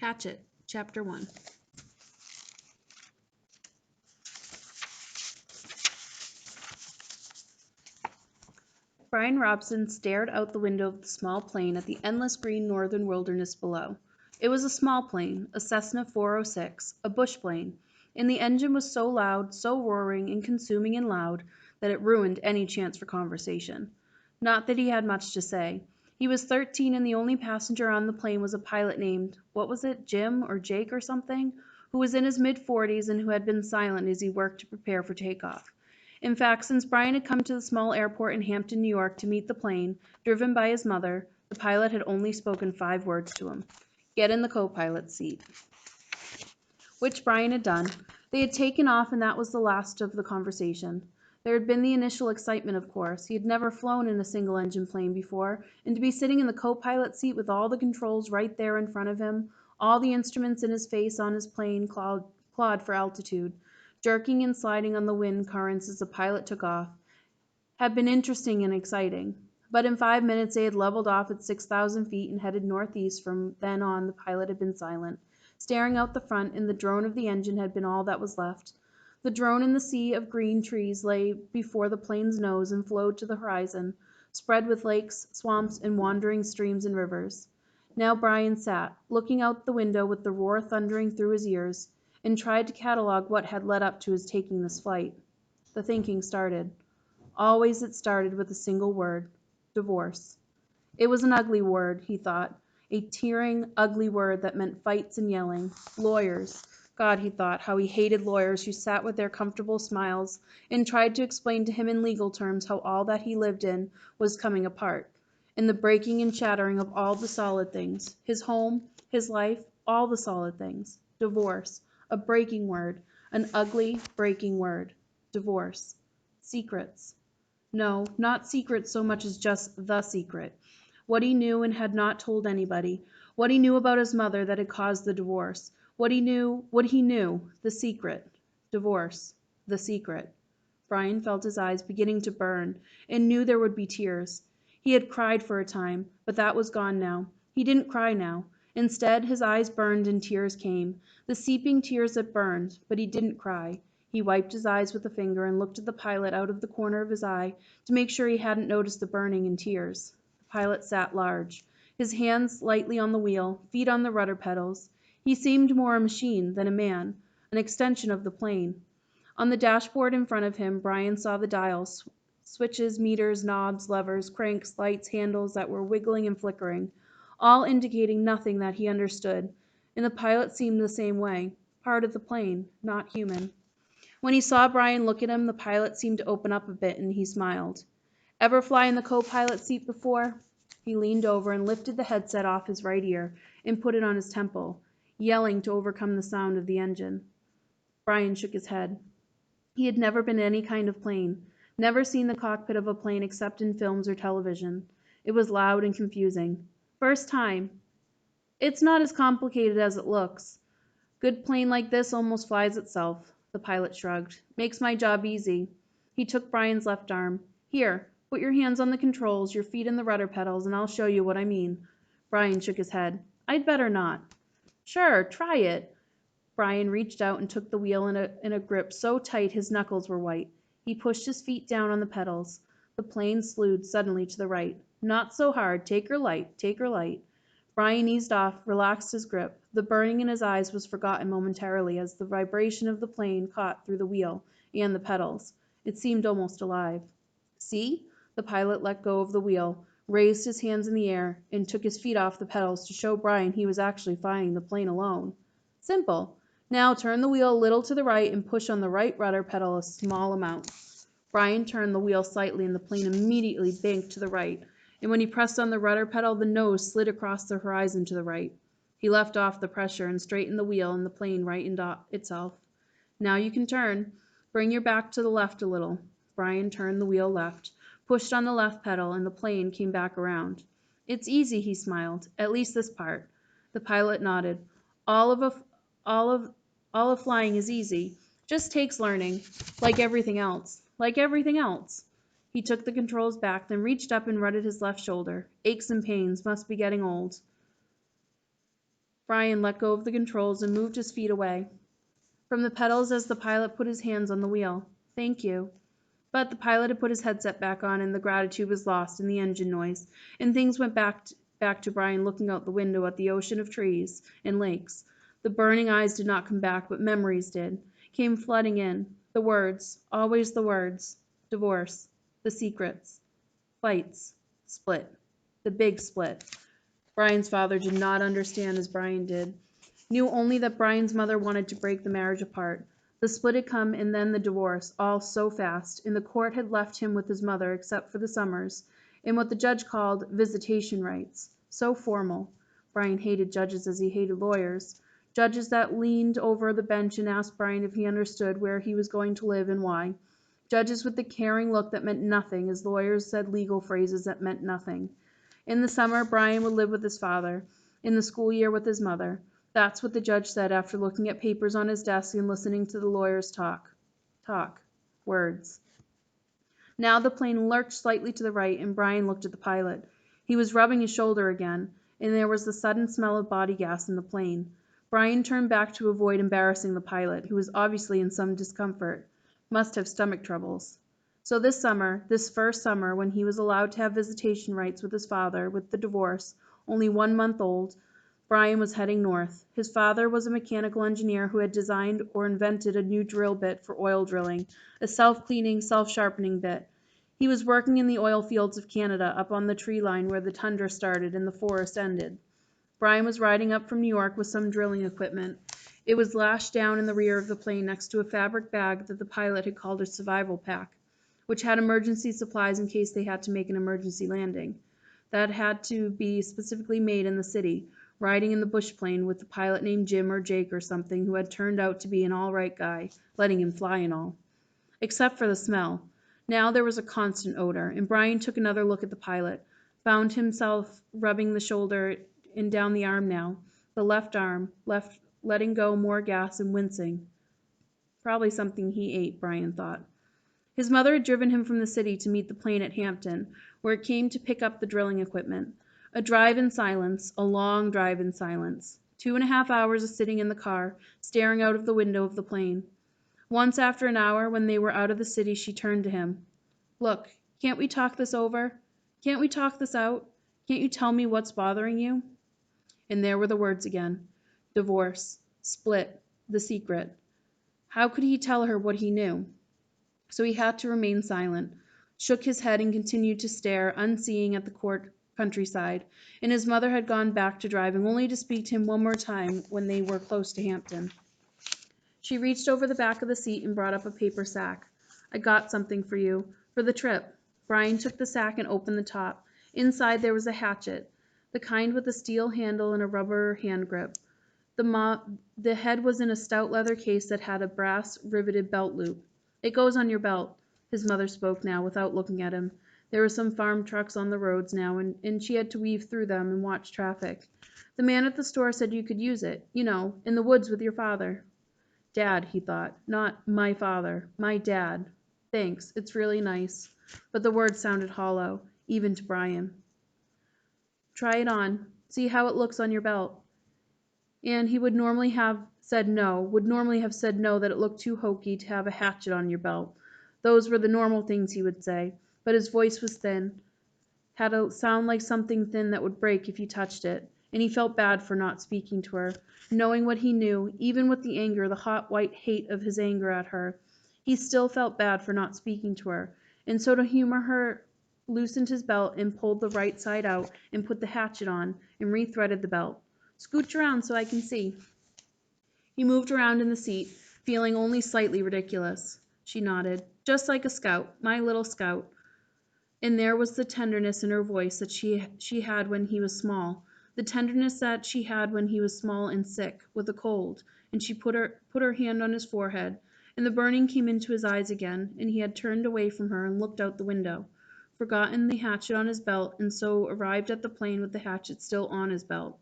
Hatchet, Chapter 1. Brian Robson stared out the window of the small plane at the endless green northern wilderness below. It was a small plane, a Cessna 406, a bush plane, and the engine was so loud, so roaring and consuming and loud, that it ruined any chance for conversation. Not that he had much to say. He was 13 and the only passenger on the plane was a pilot named, what was it, Jim or Jake or something, who was in his mid-40s and who had been silent as he worked to prepare for takeoff. In fact, since Brian had come to the small airport in Hampton, New York to meet the plane, driven by his mother, the pilot had only spoken 5 words to him. Get in the co-pilot's seat. Which Brian had done. They had taken off and that was the last of the conversation. There had been the initial excitement, of course. He had never flown in a single-engine plane before, and to be sitting in the co-pilot seat with all the controls right there in front of him, all the instruments in his face on his plane clawed for altitude, jerking and sliding on the wind currents as the pilot took off, had been interesting and exciting. But in 5 minutes they had leveled off at 6,000 feet and headed northeast. From then on the pilot had been silent, staring out the front, and the drone of the engine had been all that was left. The drone in the sea of green trees lay before the plane's nose and flowed to the horizon, spread with lakes, swamps, and wandering streams and rivers. Now Brian sat, looking out the window with the roar thundering through his ears, and tried to catalogue what had led up to his taking this flight. The thinking started. Always it started with a single word: divorce. It was an ugly word, he thought, a tearing, ugly word that meant fights and yelling. Lawyers. God, he thought, how he hated lawyers who sat with their comfortable smiles and tried to explain to him in legal terms how all that he lived in was coming apart, and the breaking and shattering of all the solid things, his home, his life, all the solid things. Divorce. A breaking word, an ugly, breaking word. Divorce. Secrets. No, not secrets so much as just the secret. What he knew and had not told anybody. What he knew about his mother that had caused the divorce. What he knew, the secret. Divorce. The secret. Brian felt his eyes beginning to burn and knew there would be tears. He had cried for a time, but that was gone now. He didn't cry now. Instead, his eyes burned and tears came, the seeping tears that burned, but he didn't cry. He wiped his eyes with a finger and looked at the pilot out of the corner of his eye to make sure he hadn't noticed the burning and tears. The pilot sat large, his hands lightly on the wheel, feet on the rudder pedals. He seemed more a machine than a man, an extension of the plane. On the dashboard in front of him, Brian saw the dials, switches, meters, knobs, levers, cranks, lights, handles that were wiggling and flickering, all indicating nothing that he understood, and the pilot seemed the same way, part of the plane, not human. When he saw Brian look at him, the pilot seemed to open up a bit, and he smiled. Ever fly in the co-pilot seat before? He leaned over and lifted the headset off his right ear and put it on his temple, yelling to overcome the sound of the engine. Brian shook his head. He had never been in any kind of plane, never seen the cockpit of a plane except in films or television. It was loud and confusing. First time. It's not as complicated as it looks. Good plane like this almost flies itself. The pilot shrugged. Makes my job easy. He took Brian's left arm. Here, put your hands on the controls, your feet in the rudder pedals, and I'll show you what I mean. Brian shook his head. I'd better not. Sure, try it. Brian reached out and took the wheel in a grip so tight his knuckles were white. He pushed his feet down on the pedals. The plane slewed suddenly to the right. Not so hard. Take her light. Take her light. Brian eased off, relaxed his grip. The burning in his eyes was forgotten momentarily as the vibration of the plane caught through the wheel and the pedals. It seemed almost alive. See? The pilot let go of the wheel, raised his hands in the air, and took his feet off the pedals to show Brian he was actually flying the plane alone. Simple. Now turn the wheel a little to the right and push on the right rudder pedal a small amount. Brian turned the wheel slightly and the plane immediately banked to the right, and when he pressed on the rudder pedal, the nose slid across the horizon to the right. He left off the pressure and straightened the wheel, and the plane rightened itself. Now you can turn. Bring your back to the left a little. Brian turned the wheel left, pushed on the left pedal, and the plane came back around. It's easy, he smiled. At least this part. The pilot nodded. All of flying is easy. Just takes learning. Like everything else. Like everything else. He took the controls back, then reached up and rutted his left shoulder. Aches and pains. Must be getting old. Brian let go of the controls and moved his feet away from the pedals as the pilot put his hands on the wheel. Thank you. But the pilot had put his headset back on, and the gratitude was lost in the engine noise, and things went back to Brian looking out the window at the ocean of trees and lakes. The burning eyes did not come back, but memories did, came flooding in. The words, always the words. Divorce. The secrets. Fights. Split. The big split. Brian's father did not understand as Brian did. Knew only that Brian's mother wanted to break the marriage apart. The split had come and then the divorce, all so fast, and the court had left him with his mother except for the summers, and what the judge called visitation rights. So formal. Brian hated judges as he hated lawyers. Judges that leaned over the bench and asked Brian if he understood where he was going to live and why. Judges with the caring look that meant nothing as lawyers said legal phrases that meant nothing. In the summer, Brian would live with his father. In the school year with his mother. That's what the judge said after looking at papers on his desk and listening to the lawyers talk. Talk. Words. Now the plane lurched slightly to the right, and Brian looked at the pilot. He was rubbing his shoulder again, and there was the sudden smell of body gas in the plane. Brian turned back to avoid embarrassing the pilot, who was obviously in some discomfort. Must have stomach troubles. So this summer, this first summer, when he was allowed to have visitation rights with his father, with the divorce, only 1 month old, Brian was heading north. His father was a mechanical engineer who had designed or invented a new drill bit for oil drilling, a self-cleaning, self-sharpening bit. He was working in the oil fields of Canada, up on the tree line where the tundra started and the forest ended. Brian was riding up from New York with some drilling equipment. It was lashed down in the rear of the plane next to a fabric bag that the pilot had called a survival pack, which had emergency supplies in case they had to make an emergency landing. That had to be specifically made in the city, riding in the bush plane with the pilot named Jim or Jake or something who had turned out to be an all right guy, letting him fly and all. Except for the smell. Now there was a constant odor, and Brian took another look at the pilot, found himself rubbing the shoulder and down the arm now, the left arm, letting go more gas and wincing. Probably something he ate, Brian thought. His mother had driven him from the city to meet the plane at Hampton, where it came to pick up the drilling equipment. A drive in silence, a long drive in silence. 2.5 hours of sitting in the car, staring out of the window of the plane. Once after an hour, when they were out of the city, she turned to him. Look, can't we talk this over? Can't we talk this out? Can't you tell me what's bothering you? And there were the words again. Divorce. Split. The secret. How could he tell her what he knew? So he had to remain silent, shook his head and continued to stare, unseeing at the countryside, and his mother had gone back to driving, only to speak to him one more time when they were close to Hampton. She reached over the back of the seat and brought up a paper sack. I got something for you, for the trip. Brian took the sack and opened the top. Inside there was a hatchet, the kind with a steel handle and a rubber hand grip. The head was in a stout leather case that had a brass riveted belt loop. It goes on your belt. His mother spoke now, without looking at him. There were some farm trucks on the roads now, and she had to weave through them and watch traffic. The man at the store said you could use it, you know, in the woods with your father. Dad, he thought. Not my father. My dad. Thanks. It's really nice. But the words sounded hollow, even to Brian. Try it on. See how it looks on your belt. And he would normally have said no, that it looked too hokey to have a hatchet on your belt. Those were the normal things he would say, but his voice was thin, had a sound like something thin that would break if you touched it, and he felt bad for not speaking to her, knowing what he knew, even with the anger, the hot white hate of his anger at her. He still felt bad for not speaking to her, and so to humor her, loosened his belt and pulled the right side out and put the hatchet on and rethreaded the belt. Scooch around so I can see. He moved around in the seat, feeling only slightly ridiculous. She nodded. Just like a scout, my little scout. And there was the tenderness in her voice that she had when he was small, the tenderness that she had when he was small and sick, with a cold, and she put her hand on his forehead, and the burning came into his eyes again, and he had turned away from her and looked out the window, forgotten the hatchet on his belt, and so arrived at the plane with the hatchet still on his belt.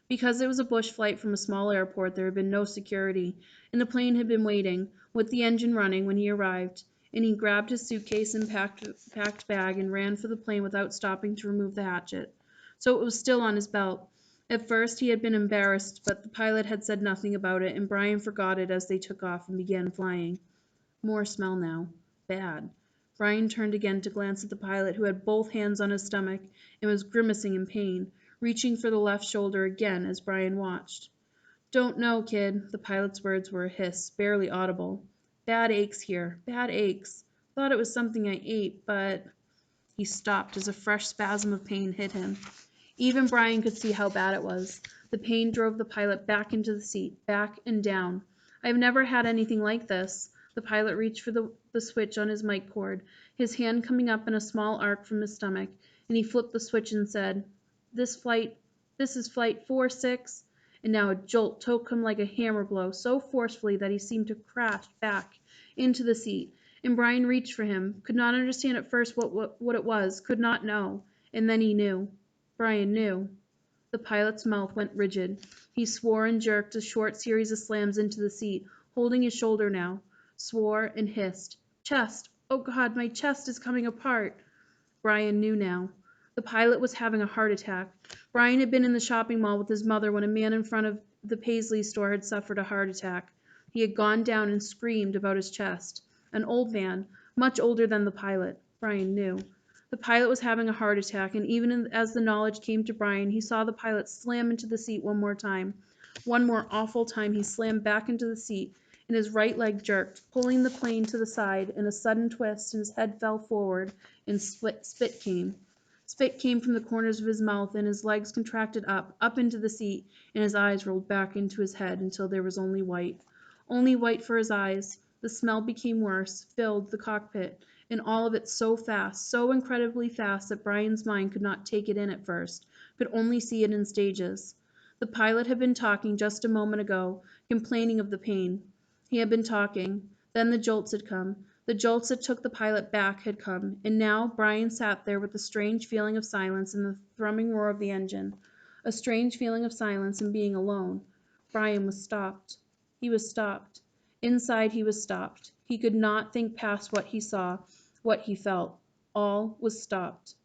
Because it was a bush flight from a small airport, there had been no security, and the plane had been waiting, with the engine running, when he arrived, and he grabbed his suitcase and packed bag and ran for the plane without stopping to remove the hatchet. So it was still on his belt. At first he had been embarrassed, but the pilot had said nothing about it, and Brian forgot it as they took off and began flying. More smell now. Bad. Brian turned again to glance at the pilot, who had both hands on his stomach and was grimacing in pain, reaching for the left shoulder again as Brian watched. "Don't know, kid." The pilot's words were a hiss, barely audible. "Bad aches here. Bad aches. Thought it was something I ate, but—" He stopped as a fresh spasm of pain hit him. Even Brian could see how bad it was. The pain drove the pilot back into the seat, back and down. "I've never had anything like this." The pilot reached for the switch on his mic cord, his hand coming up in a small arc from his stomach, and he flipped the switch and said, This is flight 46." And now a jolt took him like a hammer blow, so forcefully that he seemed to crash back into the seat. And Brian reached for him, could not understand at first what it was, could not know. And then he knew. Brian knew. The pilot's mouth went rigid. He swore and jerked a short series of slams into the seat, holding his shoulder now. Swore and hissed. "Chest! Oh God, my chest is coming apart!" Brian knew now. The pilot was having a heart attack. Brian had been in the shopping mall with his mother when a man in front of the Paisley store had suffered a heart attack. He had gone down and screamed about his chest. An old man, much older than the pilot. Brian knew. The pilot was having a heart attack, and even as the knowledge came to Brian, he saw the pilot slam into the seat one more time. One more awful time he slammed back into the seat, and his right leg jerked, pulling the plane to the side in a sudden twist, and his head fell forward, and spit came. Spit came from the corners of his mouth, and his legs contracted up into the seat, and his eyes rolled back into his head until there was only white. Only white for his eyes. The smell became worse, filled the cockpit, and all of it so fast, so incredibly fast that Brian's mind could not take it in at first, could only see it in stages. The pilot had been talking just a moment ago, complaining of the pain. He had been talking. Then the jolts had come. The jolts that took the pilot back had come, and now Brian sat there with a strange feeling of silence and the thrumming roar of the engine. A strange feeling of silence and being alone. Brian was stopped. He was stopped. Inside he was stopped. He could not think past what he saw, what he felt. All was stopped.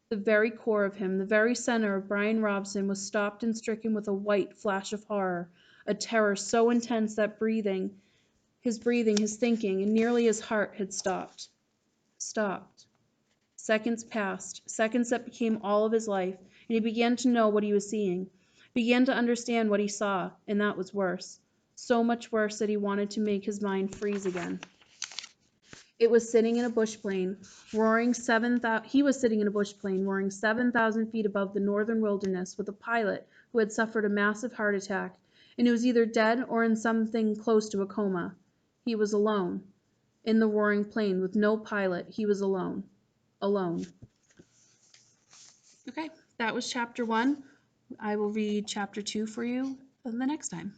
The very core of him, the very center of Brian Robson, was stopped and stricken with a white flash of horror, a terror so intense that breathing, his thinking, and nearly his heart had stopped. Stopped. Seconds passed, seconds that became all of his life, and he began to know what he was seeing, began to understand what he saw, and that was worse. So much worse that he wanted to make his mind freeze again. It was sitting in a bush plane, he was sitting in a bush plane, roaring 7,000 feet above the northern wilderness, with a pilot who had suffered a massive heart attack, and who was either dead or in something close to a coma. He was alone. In the roaring plane with no pilot, he was alone. Alone. Okay, that was chapter 1. I will read chapter 2 for you the next time.